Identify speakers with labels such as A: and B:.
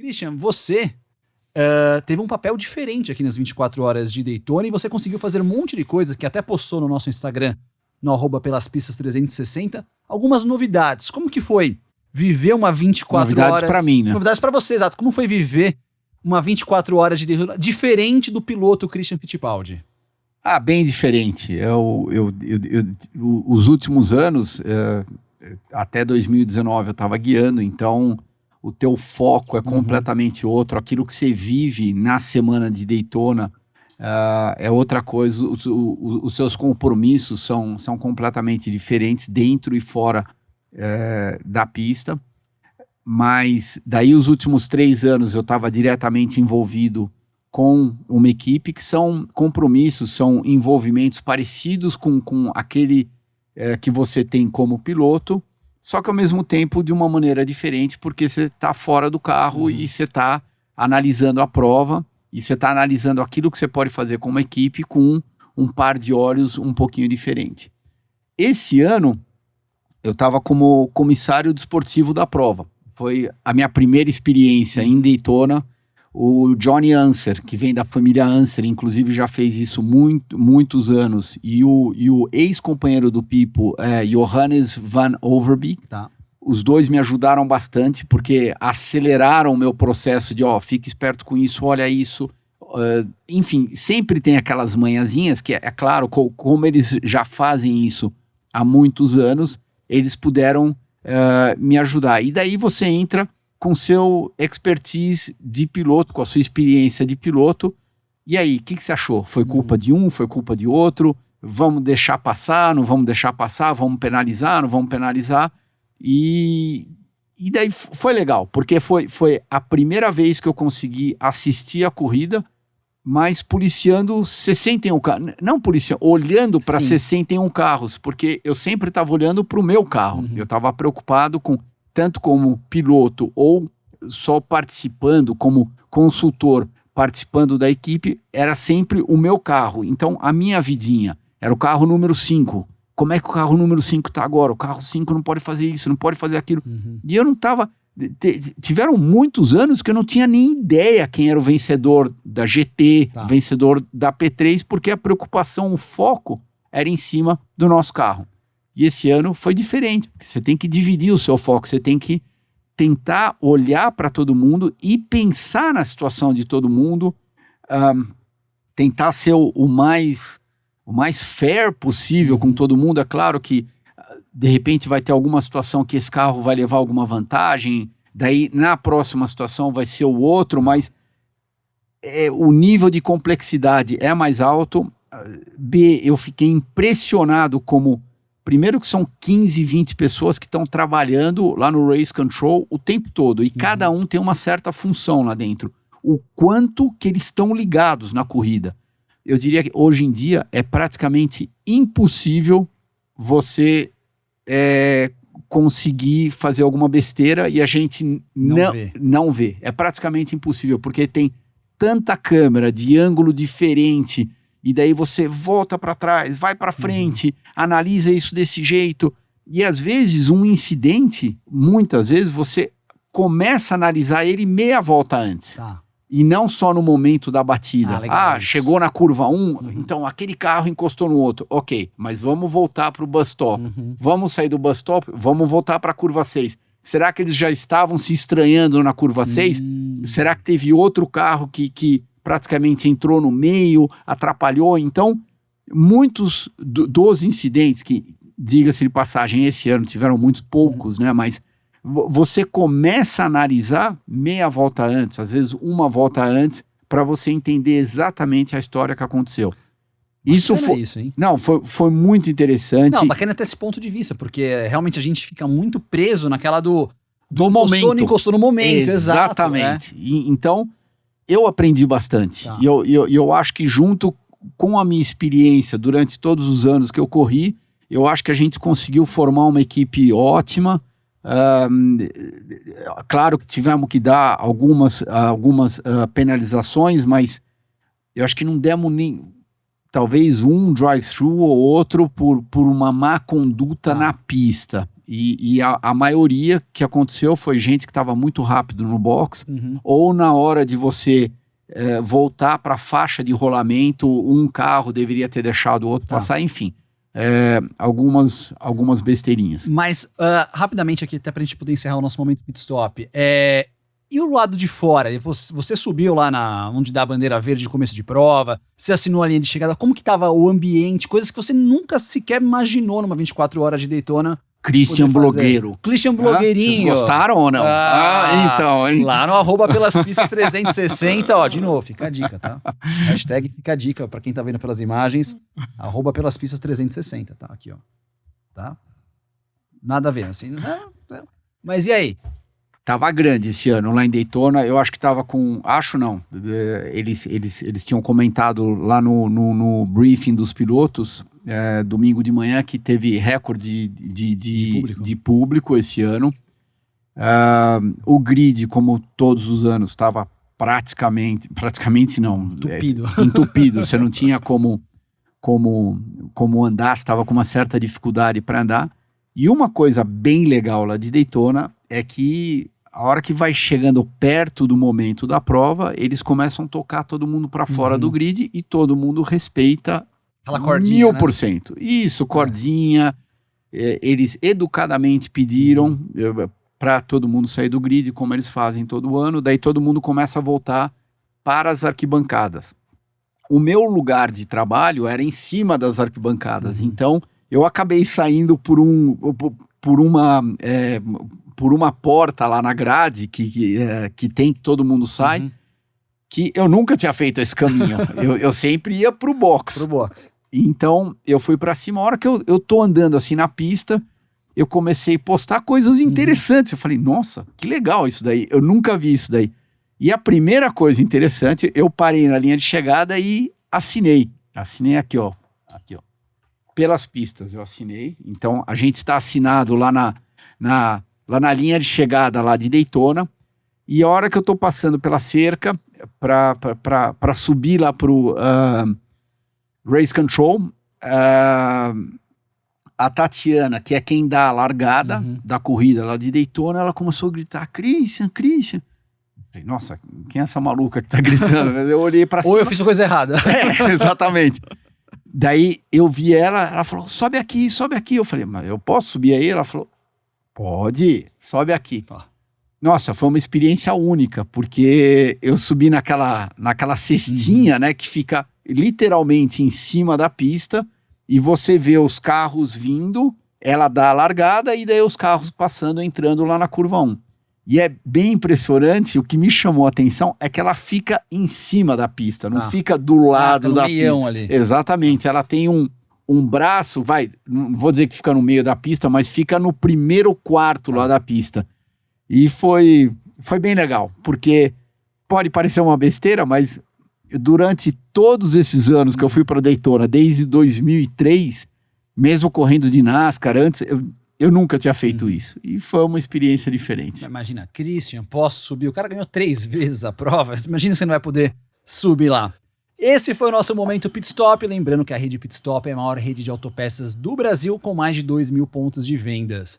A: Christian, você teve um papel diferente aqui nas 24 horas de Daytona e você conseguiu fazer um monte de coisa que até postou no nosso Instagram, no @pelaspistas360, algumas novidades. Como que foi viver uma 24
B: novidades
A: horas...
B: pra mim, né?
A: Novidades pra você, exato. Como foi viver uma 24 horas de Daytona diferente do piloto Christian Fittipaldi?
B: Bem diferente. Os últimos anos, até 2019 eu estava guiando, então o teu foco é completamente outro. Aquilo que você vive na semana de Daytona é outra coisa. Os seus compromissos são completamente diferentes dentro e fora da pista. Mas daí os últimos 3 anos eu estava diretamente envolvido com uma equipe, que são compromissos, são envolvimentos parecidos com aquele que você tem como piloto, só que ao mesmo tempo de uma maneira diferente, porque você está fora do carro e você está analisando a prova, e você está analisando aquilo que você pode fazer como equipe com um par de olhos um pouquinho diferente. Esse ano, eu estava como comissário desportivo da prova. Foi a minha primeira experiência em Daytona. O Johnny Anser, que vem da família Anser, inclusive já fez isso muitos anos, e o ex-companheiro do Pipo, Johannes van Overbeek,
A: Tá.
B: Os dois me ajudaram bastante, porque aceleraram o meu processo de, fica esperto com isso, olha isso. Enfim, sempre tem aquelas manhãzinhas que, é claro, como eles já fazem isso há muitos anos, eles puderam me ajudar. E daí você entra com seu expertise de piloto, com a sua experiência de piloto. E aí, o que você achou? Foi culpa de um? Foi culpa de outro? Vamos deixar passar? Não vamos deixar passar? Vamos penalizar? Não vamos penalizar? E daí foi legal, porque foi a primeira vez que eu consegui assistir a corrida, mas policiando 61 carros. Não policiando, olhando para 61 carros, porque eu sempre estava olhando para o meu carro. Eu estava preocupado com, tanto como piloto ou só participando, como consultor participando da equipe, era sempre o meu carro. Então, a minha vidinha era o carro número 5. Como é que o carro número 5 está agora? O carro 5 não pode fazer isso, não pode fazer aquilo. E eu não estava... Tiveram muitos anos que eu não tinha nem ideia quem era o vencedor da GT, vencedor da P3, porque a preocupação, o foco era em cima do nosso carro. E esse ano foi diferente, porque você tem que dividir o seu foco, você tem que tentar olhar para todo mundo e pensar na situação de todo mundo, tentar ser o mais fair possível com todo mundo. É claro que de repente vai ter alguma situação que esse carro vai levar alguma vantagem, daí na próxima situação vai ser o outro, mas o nível de complexidade é mais alto. Eu fiquei impressionado como... Primeiro que são 15, 20 pessoas que estão trabalhando lá no Race Control o tempo todo, e cada um tem uma certa função lá dentro. O quanto que eles estão ligados na corrida. Eu diria que hoje em dia é praticamente impossível você conseguir fazer alguma besteira e a gente não vê. É praticamente impossível, porque tem tanta câmera de ângulo diferente, e daí você volta para trás, vai para frente, analisa isso desse jeito. E às vezes um incidente, muitas vezes você começa a analisar ele meia volta antes. E não só no momento da batida. Chegou na curva 1, então aquele carro encostou no outro. Ok, mas vamos voltar para o bus stop. Vamos sair do bus stop, vamos voltar para a curva 6. Será que eles já estavam se estranhando na curva 6? Será que teve outro carro que praticamente entrou no meio, atrapalhou? Então, muitos dos incidentes que, diga-se de passagem, esse ano tiveram muitos poucos, né? Mas você começa a analisar meia volta antes, às vezes uma volta antes, para você entender exatamente a história que aconteceu. Isso
A: hein?
B: Não, foi muito interessante.
A: Não, bacana até esse ponto de vista, porque realmente a gente fica muito preso naquela do
B: momento.
A: Encostou no momento,
B: exatamente. Então, eu aprendi bastante. E eu acho que junto com a minha experiência durante todos os anos que eu corri, eu acho que a gente conseguiu formar uma equipe ótima. Claro que tivemos que dar algumas penalizações, mas eu acho que não demos nem talvez um drive-thru ou outro por uma má conduta na pista. E a maioria que aconteceu foi gente que estava muito rápido no box, ou na hora de você voltar para a faixa de rolamento, um carro deveria ter deixado o outro passar, enfim. Algumas besteirinhas.
A: Mas, rapidamente aqui, até pra gente poder encerrar o nosso momento pit stop, e o lado de fora? Você subiu lá onde dá a bandeira verde de começo de prova, você assinou a linha de chegada, como que tava o ambiente, coisas que você nunca sequer imaginou numa 24 horas de Daytona?
B: Christian Blogueiro.
A: Christian Blogueirinho.
B: Vocês gostaram ou não? Então, hein?
A: Lá no @pelaspistas360, ó, de novo, fica a dica, tá? Hashtag fica a dica pra quem tá vendo pelas imagens, @pelaspistas360, tá? Aqui, ó. Tá? Nada a ver, assim. Mas e aí?
B: Tava grande esse ano lá em Daytona, eu acho que tava com... Acho não, eles tinham comentado lá no briefing dos pilotos, domingo de manhã, que teve recorde de público esse ano. O grid, como todos os anos, estava praticamente não, entupido, você não tinha como andar, estava com uma certa dificuldade para andar. E uma coisa bem legal lá de Daytona é que a hora que vai chegando perto do momento da prova, eles começam a tocar todo mundo para fora do grid e todo mundo respeita
A: aquela cordinha,
B: 1000%. Né? Isso, cordinha. Eles educadamente pediram para todo mundo sair do grid, como eles fazem todo ano. Daí todo mundo começa a voltar para as arquibancadas. O meu lugar de trabalho era em cima das arquibancadas, então eu acabei saindo por uma porta lá na grade que tem que todo mundo sai, que eu nunca tinha feito esse caminho. eu sempre ia pro box. Então eu fui pra cima. A hora que eu tô andando assim na pista, eu comecei a postar coisas interessantes. Eu falei, nossa, que legal isso daí. Eu nunca vi isso daí. E a primeira coisa interessante, eu parei na linha de chegada e assinei. Assinei aqui, ó. Pelas pistas eu assinei. Então a gente está assinado lá na linha de chegada lá de Daytona, e a hora que eu tô passando pela cerca para subir lá pro Race Control, a Tatiana, que é quem dá a largada da corrida lá de Daytona, ela começou a gritar, Christian. Falei, nossa, quem é essa maluca que tá gritando? Eu olhei pra cima.
A: Ou eu fiz a coisa errada.
B: Exatamente. Daí eu vi ela falou, sobe aqui. Eu falei, mas eu posso subir aí? Ela falou, pode, sobe aqui. Nossa, foi uma experiência única, porque eu subi naquela cestinha, né, que fica literalmente em cima da pista, e você vê os carros vindo, ela dá a largada, e daí os carros passando, entrando lá na curva 1. E é bem impressionante, o que me chamou a atenção é que ela fica em cima da pista, não fica do lado da pista.
A: Ali.
B: Exatamente, ela tem um braço, não vou dizer que fica no meio da pista, mas fica no primeiro quarto lá da pista. E foi bem legal, porque pode parecer uma besteira, mas durante todos esses anos que eu fui para Daytona, desde 2003, mesmo correndo de NASCAR antes, eu nunca tinha feito isso. E foi uma experiência diferente.
A: Imagina, Christian, posso subir? O cara ganhou 3 vezes a prova. Imagina se você não vai poder subir lá. Esse foi o nosso momento Pit Stop. Lembrando que a rede Pit Stop é a maior rede de autopeças do Brasil, com mais de 2.000 pontos de vendas.